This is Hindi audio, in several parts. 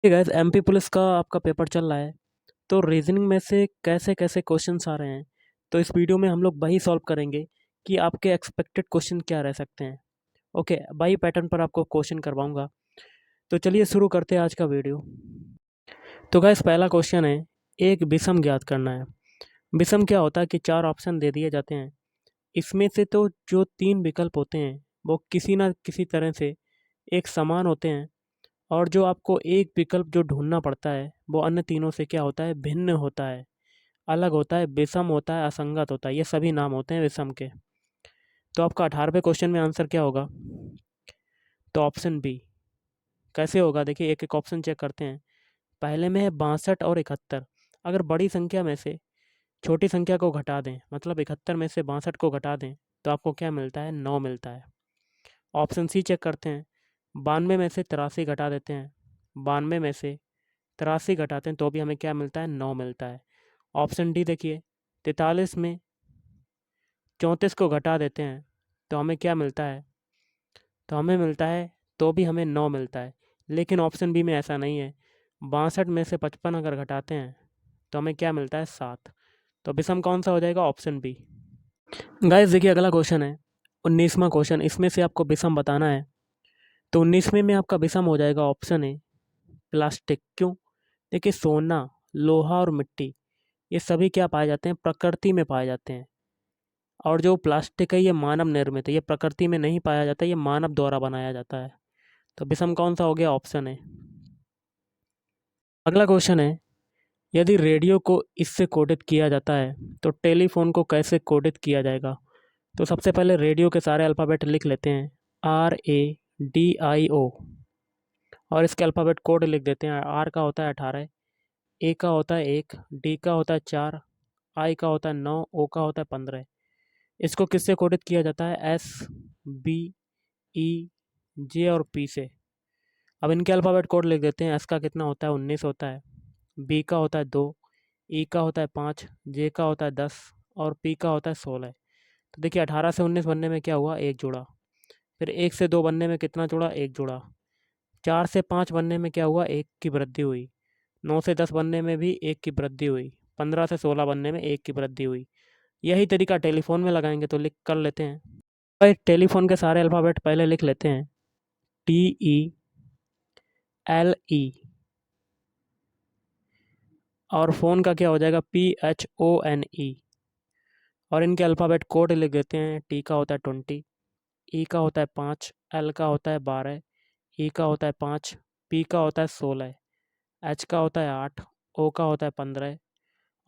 गाइस एमपी पुलिस का आपका पेपर चल रहा है। तो रीजनिंग में से कैसे कैसे क्वेश्चंस आ रहे हैं, तो इस वीडियो में हम लोग वही सॉल्व करेंगे कि आपके एक्सपेक्टेड क्वेश्चन क्या रह सकते हैं। ओके, वही पैटर्न पर आपको क्वेश्चन करवाऊंगा। तो चलिए शुरू करते हैं आज का वीडियो। तो गाइस पहला क्वेश्चन है, एक विषम ज्ञात करना है। विषम क्या होता है कि चार ऑप्शन दे दिए जाते हैं, इसमें से तो जो तीन विकल्प होते हैं वो किसी ना किसी तरह से एक समान होते हैं, और जो आपको एक विकल्प जो ढूंढना पड़ता है वो अन्य तीनों से क्या होता है, भिन्न होता है, अलग होता है, विषम होता है, असंगत होता है। ये सभी नाम होते हैं विषम के। तो आपका 18वें क्वेश्चन में आंसर क्या होगा? तो ऑप्शन बी। कैसे होगा, देखिए एक एक ऑप्शन चेक करते हैं। पहले में है 62 और 71। अगर बड़ी संख्या में से छोटी संख्या को घटा दें, मतलब 71 में से 62 को घटा दें, तो आपको क्या मिलता है? 9 मिलता है। ऑप्शन सी चेक करते हैं। 92 में से 83 घटा देते हैं, 92 में से 83 घटाते हैं तो भी हमें क्या मिलता है? 9 मिलता है। ऑप्शन डी देखिए, 43 में 34 को घटा देते हैं तो हमें क्या मिलता है? तो हमें मिलता है, तो भी हमें 9 मिलता है। लेकिन ऑप्शन बी में ऐसा नहीं है। 62 में से 55 अगर घटाते हैं तो हमें क्या मिलता है? 7। तो विषम कौन सा हो जाएगा? Option B. गाइस देखिए अगला क्वेश्चन है, 19वां क्वेश्चन। इसमें से आपको विषम बताना है। तो 19वें में आपका विषम हो जाएगा ऑप्शन ए, प्लास्टिक। क्यों? देखिए सोना, लोहा और मिट्टी, ये सभी क्या पाए जाते हैं? प्रकृति में पाए जाते हैं। और जो प्लास्टिक है ये मानव निर्मित है, ये प्रकृति में नहीं पाया जाता, ये मानव द्वारा बनाया जाता है। तो विषम कौन सा हो गया? ऑप्शन है। अगला क्वेश्चन है, यदि रेडियो को इससे कोडित किया जाता है तो टेलीफोन को कैसे कोडित किया जाएगा? तो सबसे पहले रेडियो के सारे अल्फ़ाबेट लिख लेते हैं, RADIO, और इसके अल्फ़ाबेट कोड लिख देते हैं। आर का होता है 18, ए का होता है 1, डी का होता है 4, आई का होता है 9, ओ का होता है 15। इसको किससे कोडित किया जाता है? एस, बी, ई, जे और पी से। अब इनके अल्फ़ाबेट कोड लिख देते हैं। एस का कितना होता है? 19 होता है, बी का होता है 2, ई का होता है 5, जे का होता है 10 और पी का होता है 16। तो देखिए 18 से 19 बनने में क्या हुआ? एक जुड़ा। फिर 1 से 2 बनने में कितना जुड़ा? एक जुड़ा। 4 से 5 बनने में क्या हुआ? एक की वृद्धि हुई। 9 से 10 बनने में भी एक की वृद्धि हुई। 15 से 16 बनने में एक की वृद्धि हुई। यही तरीका टेलीफोन में लगाएंगे तो लिख कर लेते हैं। भाई टेलीफोन के सारे अल्फ़ाबेट पहले लिख लेते हैं, TELE, और फ़ोन का क्या हो जाएगा? PHONE। और इनके अल्फ़ाबेट कोड लिख देते हैं। टी का होता है 20, ई का होता है 5, एल का होता है 12, ई का होता है 5, पी का होता है 16, एच का होता है 8, ओ का होता है 15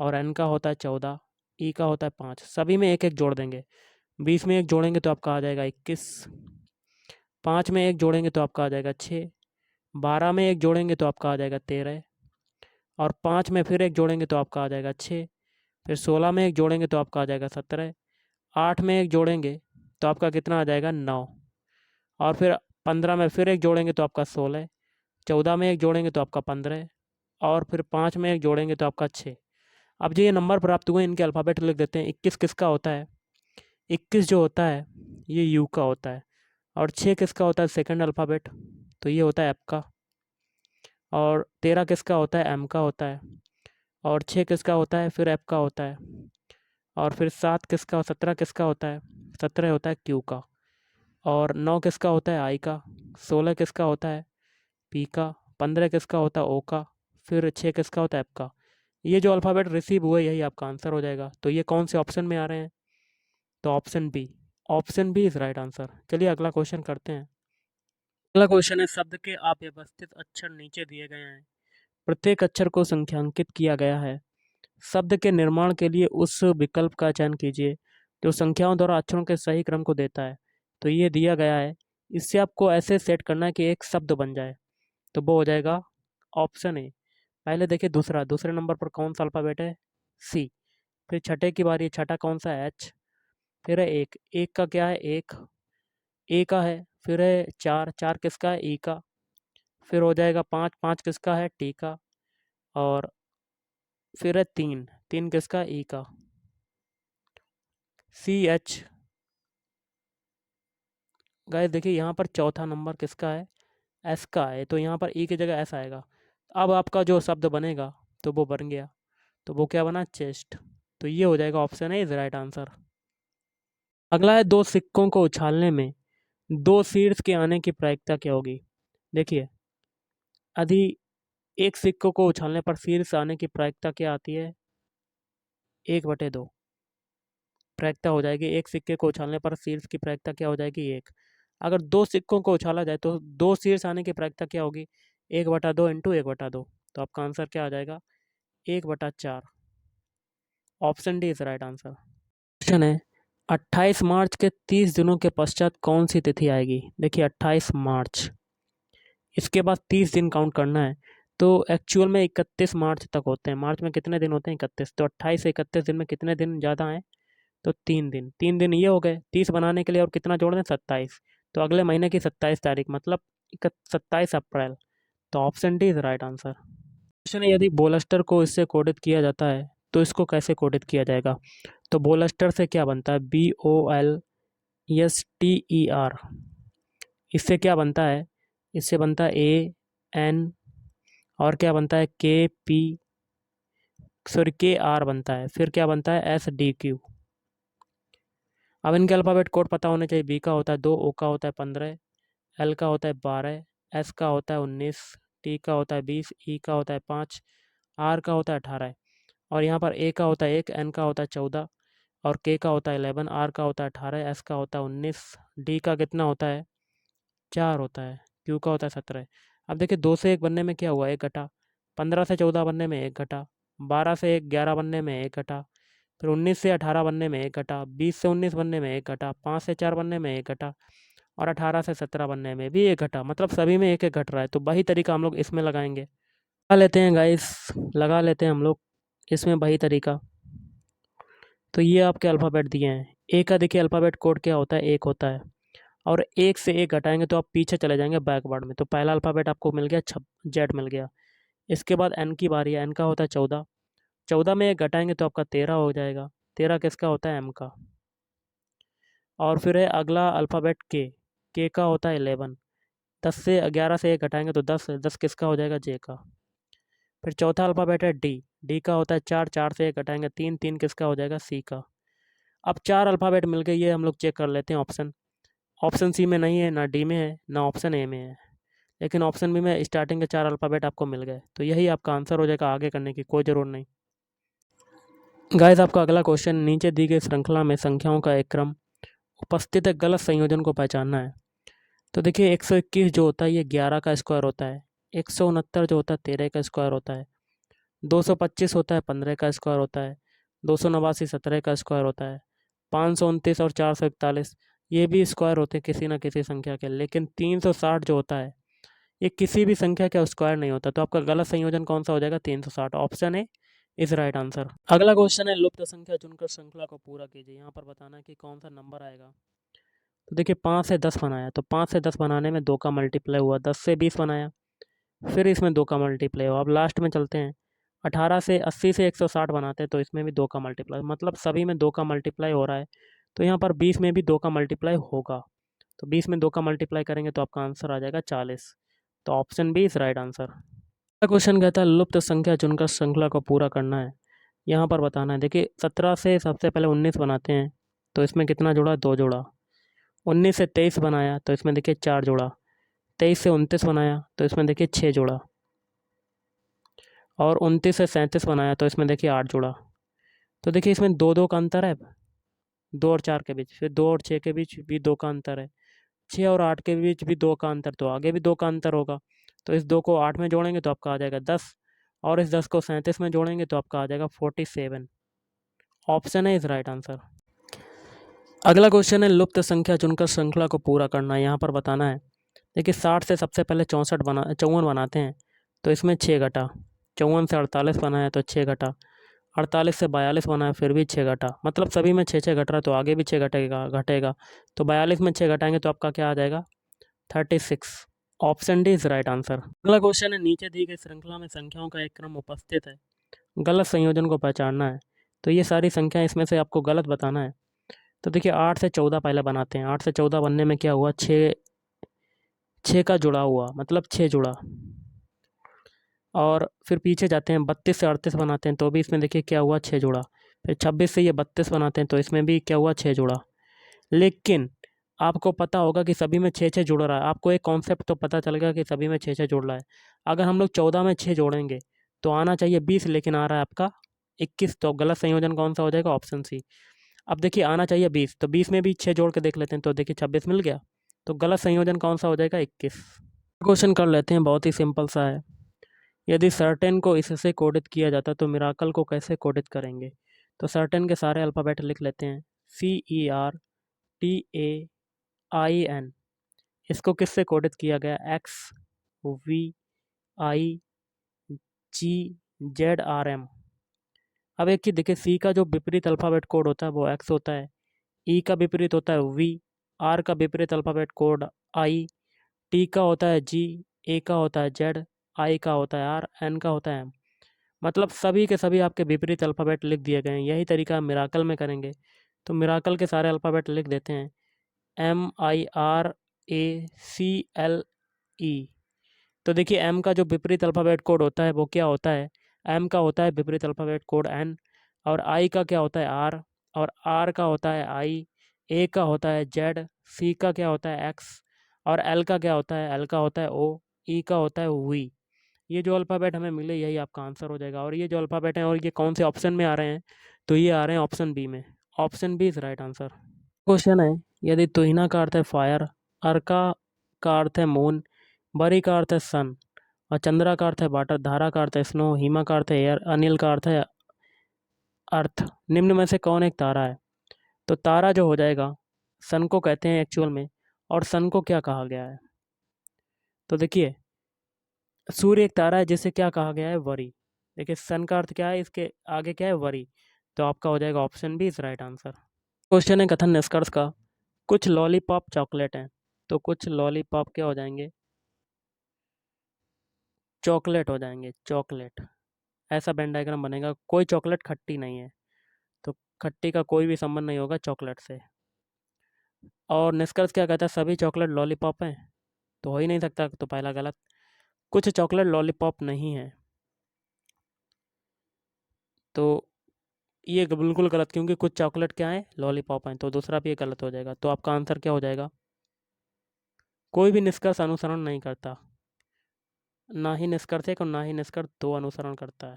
और एन का होता है 14, ई का होता है 5। सभी में एक एक जोड़ देंगे। 20 में एक जोड़ेंगे तो आपका आ जाएगा 21, 5 में एक जोड़ेंगे तो आपका आ जाएगा 6, 12 में एक जोड़ेंगे तो आपका आ जाएगा 13, और 5 में फिर एक जोड़ेंगे तो आपका आ जाएगा 6, फिर 16 में एक जोड़ेंगे तो आपका आ जाएगा 17, 8 में एक जोड़ेंगे तो आपका कितना आ जाएगा? 9, और फिर 15 में फिर एक जोड़ेंगे तो आपका 16, 14 में एक जोड़ेंगे तो आपका 15, और फिर 5 में एक जोड़ेंगे तो आपका 6। अब जो ये नंबर प्राप्त हुए इनके अल्फ़ाबेट लिख देते हैं। 21 किसका होता है? 21 जो होता है ये यू का होता है। और 6 किसका होता है? सेकंड अल्फ़ाबेट, तो ये होता है एफ का। और 13 किसका होता है? एम का होता है। और 6 किसका होता है? फिर एफ का होता है। और फिर 7 किसका? 17 किसका होता है? 17 होता है क्यू का। और 9 किसका होता है? आई का। 16 किसका होता है? पी का। 15 किसका होता है? ओ का। फिर 6 किसका होता है? एफ का। ये जो अल्फ़ाबेट रिसीव हुए यही आपका आंसर हो जाएगा। तो ये कौन से ऑप्शन में आ रहे हैं? तो option B. Option B is right answer. चलिए अगला क्वेश्चन करते हैं। अगला क्वेश्चन है, शब्द के अव्यवस्थित अक्षर नीचे दिए गए हैं, प्रत्येक अक्षर को संख्यांकित किया गया है। शब्द के निर्माण के लिए उस विकल्प का चयन कीजिए जो संख्याओं द्वारा अक्षरों के सही क्रम को देता है। तो ये दिया गया है, इससे आपको ऐसे सेट करना है कि एक शब्द बन जाए। तो वो हो जाएगा ऑप्शन ए। पहले देखिए दूसरा, दूसरे नंबर पर कौन सा अल्फ़ाबेट है? सी। फिर छठे की बारी है, छठा कौन सा है? एच। फिर है एक, एक का क्या है? एक, ए का है। फिर है चार, चार किसका है? ई का। फिर हो जाएगा पाँच, पाँच किसका है? टी का। और फिर है तीन, तीन किसका? ई का। CH। गाइस देखिए यहाँ पर चौथा नंबर किसका है? एस का है, तो यहाँ पर ई की जगह एस आएगा। अब आपका जो शब्द बनेगा तो वो बन गया, तो वो क्या बना, चेस्ट। तो ये हो जाएगा, option A is right answer. अगला है, दो सिक्कों को उछालने में दो शीर्ष के आने की प्रायिकता क्या होगी। देखिए, यदि एक सिक्कों को उछालने पर शीर्ष आने की प्रायिकता क्या आती है, 1/2 प्रायिकता हो जाएगी। एक सिक्के को उछालने पर शीर्ष की प्रायिकता क्या हो जाएगी, 1। अगर दो सिक्कों को उछाला जाए तो दो शीर्ष आने की प्रायिकता क्या होगी, 1/2 इंटू 1/2। तो आपका आंसर क्या आ जाएगा, 1/4। Option D is right answer. Question है, 28 मार्च के 30 दिनों के पश्चात कौन सी तिथि आएगी। देखिए, 28 मार्च, इसके बाद 30 दिन काउंट करना है। तो एक्चुअल में 31 मार्च तक होते हैं। मार्च में कितने दिन होते हैं, 31। तो 28 से 31 दिन में कितने दिन ज़्यादा हैं, तो 3 दिन। 3 दिन ये हो गए 30 बनाने के लिए, और कितना जोड़ दें, 27। तो अगले महीने की 27 तारीख, मतलब 27 अप्रैल। तो option D is right answer. Question है, यदि बोलस्टर को इससे कोडित किया जाता है तो इसको कैसे कोडित किया जाएगा। तो बोलस्टर से क्या बनता है, BOLSTER। इससे क्या बनता है, इससे बनता है AN, और क्या बनता है, KR बनता है। फिर क्या बनता है, SDQ। अब इनके अल्फ़ाबेट कोड पता होने चाहिए। बी का होता है 2, ओ का होता है 15, एल का होता है 12, एस का होता है 19, टी का होता है 20, ई का होता है 5, आर का होता है 18। और यहाँ पर ए का होता है 1, एन का होता है 14, और के का होता है 11, आर का होता है 18, एस का होता है 19, डी का कितना होता है, 4 होता है, क्यू का होता है 17। अब देखिए, 2 से 1 बनने में क्या हुआ, 1 घटा। 15 से 14 बनने में 1 घटा। 12 से 11 बनने में 1 घटा। फिर 19 से 18 बनने में 1 घटा। 20 से 19 बनने में 1 घटा। 5 से 4 बनने में 1 घटा। और 18 से 17 बनने में भी 1 घटा। मतलब सभी में 1 1 घट रहा है। तो वही तरीका हम लोग इसमें लगाएंगे। लगा लेते हैं गाइस, लगा लेते हैं हम लोग इसमें वही तरीका। तो ये आपके अल्फ़ाबेट दिए हैं। ए का देखिए अल्फ़ाबेट कोड क्या होता है, 1 होता है। और 1 से 1 घटाएंगे तो आप पीछे चले जाएंगे बैकवर्ड में। तो पहला अल्फ़ाबेट आपको मिल गया, जेड मिल गया। इसके बाद एन की बारी है। एन का होता है 14। 14 में 1 घटाएंगे तो आपका 13 हो जाएगा। 13 किसका होता है, एम का। और फिर है अगला अल्फ़ाबेट के का होता है 11। 10 से 11 से 1 घटाएंगे तो 10, 10 किसका हो जाएगा, जे का। फिर चौथा अल्फ़ाबेट है डी। डी का होता है 4। 4 से 1 घटाएंगे 3। 3 किसका हो जाएगा, सी का। अब 4 अल्फ़ाबेट मिल गए, ये हम लोग चेक कर लेते हैं ऑप्शन। ऑप्शन सी में नहीं है, ना डी में है, ना ऑप्शन ए में है। लेकिन ऑप्शन बी में स्टार्टिंग के 4 अल्फ़ाबेट आपको मिल गए। तो यही आपका आंसर हो जाएगा, आगे करने की कोई ज़रूरत नहीं। गाइस, आपका अगला क्वेश्चन, नीचे दी गई श्रृंखला में संख्याओं का एक क्रम उपस्थित है, गलत संयोजन को पहचानना है। तो देखिए, 121 जो होता है ये 11 का स्क्वायर होता है। 169 जो होता है 13 का स्क्वायर होता है। 225 होता है 15 का स्क्वायर होता है। 289 17 का स्क्वायर होता है। 529 और 441 ये भी स्क्वायर होते हैं किसी ना किसी संख्या के। लेकिन 360 जो होता है ये किसी भी संख्या का स्क्वायर नहीं होता। तो आपका गलत संयोजन कौन सा हो जाएगा, 360। Option A is right answer. अगला क्वेश्चन है, लुप्त संख्या चुनकर श्रृंखला को पूरा कीजिए। यहाँ पर बताना है कि कौन सा नंबर आएगा। तो देखिए, 5 से 10 बनाया, तो 5 से 10 बनाने में 2 का मल्टीप्लाई हुआ। 10 से 20 बनाया, फिर इसमें 2 का मल्टीप्लाई हुआ। अब लास्ट में चलते हैं, 18 से 80 से 160 बनाते हैं तो इसमें भी 2 का मल्टीप्लाई, मतलब सभी में 2 का मल्टीप्लाई हो रहा है। तो यहाँ पर 20 में भी 2 का मल्टीप्लाई होगा। तो 20 में 2 का मल्टीप्लाई करेंगे तो आपका आंसर आ जाएगा 40। तो option B is right answer. अगला क्वेश्चन कहता है, लुप्त संख्या चुनकर श्रृंखला को पूरा करना है। यहाँ पर बताना है। देखिए, 17 से सबसे पहले 19 बनाते हैं तो इसमें कितना जुड़ा, 2 जुड़ा। 19 से 23 बनाया तो इसमें देखिए 4 जुड़ा। 23 से 29 बनाया तो इसमें देखिए 6 जुड़ा। और 29 से 37 बनाया तो इसमें देखिए 8 जुड़ा। तो देखिए, इसमें 2 2 का अंतर है, 2 और 4 के बीच। फिर 2 और 6 के बीच भी 2 का अंतर है। 6 और 8 के बीच भी 2 का अंतर, तो आगे भी 2 का अंतर होगा। तो इस 2 को 8 में जोड़ेंगे तो आपका आ जाएगा 10। और इस 10 को 37 में जोड़ेंगे तो आपका आ जाएगा 47। ऑप्शन है इज राइट आंसर। अगला क्वेश्चन है, लुप्त संख्या चुनकर श्रृंखला को पूरा करना है। यहाँ पर बताना है। देखिए, 60 से सबसे पहले 54 बनाते हैं तो इसमें 6 घटा। 54 से 48 बनाया तो 6 घटा। 48 से 42 बनाया फिर भी 6 घटा। मतलब सभी में 6 6 घट रहा है, तो आगे भी 6 घटेगा घटेगा। तो 42 में 6 घटाएंगे तो आपका क्या आ जाएगा, 36। Option D is right answer. अगला क्वेश्चन है, नीचे दी गई श्रृंखला में संख्याओं का एक क्रम उपस्थित है, गलत संयोजन को पहचानना है। तो ये सारी संख्या इसमें से आपको गलत बताना है। तो देखिए, 8 से 14 पहले बनाते हैं। 8 से 14 बनने में क्या हुआ, 6 6 का जुड़ा हुआ, मतलब 6 जुड़ा। और फिर पीछे जाते हैं 32 से 38 बनाते हैं तो भी इसमें देखिए क्या हुआ 6 जोड़ा। फिर 26 से ये 32 बनाते हैं तो इसमें भी क्या हुआ 6 जोड़ा। लेकिन आपको पता होगा कि सभी में 6-6 जुड़ रहा है। आपको एक कॉन्सेप्ट तो पता चल गया कि सभी में 6-6 जुड़ रहा है। अगर हम लोग 14 में 6 जोड़ेंगे तो आना चाहिए 20, लेकिन आ रहा है आपका 21। तो गलत संयोजन कौन सा हो जाएगा? Option C. अब देखिए आना चाहिए 20, तो 20 में भी 6 जोड़ के देख लेते हैं तो देखिए 26 मिल गया। तो गलत संयोजन कौन सा हो जाएगा? 21। क्वेश्चन कर लेते हैं, बहुत ही सिंपल सा है। यदि सर्टेन को इससे कोडित किया जाता तो मिराकल को कैसे कोडित करेंगे? तो सर्टेन के सारे अल्फ़ाबेट लिख लेते हैं। CERTAIN। इसको किससे कोडित किया गया? XVIGZRM। अब एक चीज़ देखिए, सी का जो विपरीत अल्फ़ाबेट कोड होता है वो एक्स होता है, ई का विपरीत होता है वी, आर का विपरीत अल्फ़ाबेट कोड आई, टी का होता है जी, ए का होता है जेड, आई का होता है आर, एन का होता है एम। मतलब सभी के सभी आपके विपरीत अल्फ़ाबेट लिख दिए गए हैं। यही तरीका हम मिराकल में करेंगे। तो मिराकल के सारे अल्फ़ाबेट लिख देते हैं। MIRACLE। तो देखिए एम का जो विपरीत अल्फ़ाबेट कोड होता है वो क्या होता है? एम का होता है विपरीत अल्फ़ाबेट कोड एन, और आई का क्या होता है? आर, और आर का होता है आई, ए का होता है जेड, सी का क्या होता है? एक्स, और एल का क्या होता है? एल का होता है ओ, ई का होता है वी। ये जो अल्फ़ाबेट हमें मिले यही आपका आंसर हो जाएगा। और ये जो अल्फ़ाबेट हैं और ये कौन से ऑप्शन में आ रहे हैं? तो ये आ रहे हैं ऑप्शन बी में। Option B is right answer. Question है, यदि तुहिना का अर्थ है फायर, अर्का का अर्थ है मून, बरी का अर्थ है सन, और चंद्रा का अर्थ है वाटर, धारा का अर्थ है स्नो, हिमा का अर्थ है एयर, अनिल का अर्थ है अर्थ, निम्न में से कौन एक तारा है? तो तारा जो हो जाएगा, सन को कहते हैं एक्चुअल में। और सन को क्या कहा गया है? तो देखिए, सूर्य एक तारा है जिसे क्या कहा गया है? वरी। देखिए सन का अर्थ क्या है, इसके आगे क्या है? वरी। तो आपका हो जाएगा option B is right answer. Question है कथन निष्कर्ष का। कुछ लॉलीपॉप चॉकलेट हैं, तो कुछ लॉलीपॉप क्या हो जाएंगे? चॉकलेट हो जाएंगे, चॉकलेट। ऐसा वेन डायग्राम बनेगा। कोई चॉकलेट खट्टी नहीं है, तो खट्टी का कोई भी संबंध नहीं होगा चॉकलेट से। और निष्कर्ष क्या कहता है? सभी चॉकलेट लॉलीपॉप हैं, तो हो ही नहीं सकता, तो पहला गलत। कुछ चॉकलेट लॉलीपॉप नहीं है, तो ये बिल्कुल गलत, क्योंकि कुछ चॉकलेट क्या है? लॉलीपॉप हैं, तो दूसरा भी ये गलत हो जाएगा। तो आपका आंसर क्या हो जाएगा? कोई भी निष्कर्ष अनुसरण नहीं करता, ना ही निष्कर्ष एक और ना ही निष्कर्ष दो अनुसरण करता है।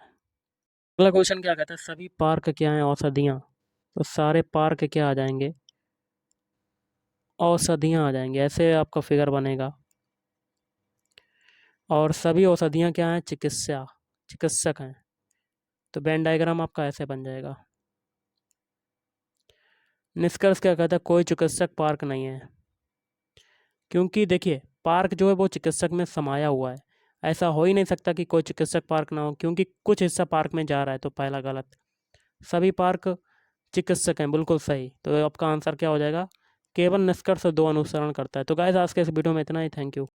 अगला क्वेश्चन क्या कहता है? सभी पार्क क्या हैं? औषधियाँ। तो सारे पार्क क्या आ जाएंगे? औषधियाँ आ जाएंगे। ऐसे आपका फिगर बनेगा। और सभी औषधियाँ क्या हैं? चिकित्सा, चिकित्सक हैं। तो वेन डायग्राम आपका ऐसे बन जाएगा। निष्कर्ष क्या कहता है? कोई चिकित्सक पार्क नहीं है, क्योंकि देखिए पार्क जो है वो चिकित्सक में समाया हुआ है। ऐसा हो ही नहीं सकता कि कोई चिकित्सक पार्क ना हो, क्योंकि कुछ हिस्सा पार्क में जा रहा है, तो पहला गलत। सभी पार्क चिकित्सक हैं, बिल्कुल सही। तो आपका आंसर क्या हो जाएगा? केवल निष्कर्ष दो अनुसरण करता है। तो गाइस आज के इस वीडियो में इतना ही। Thank you.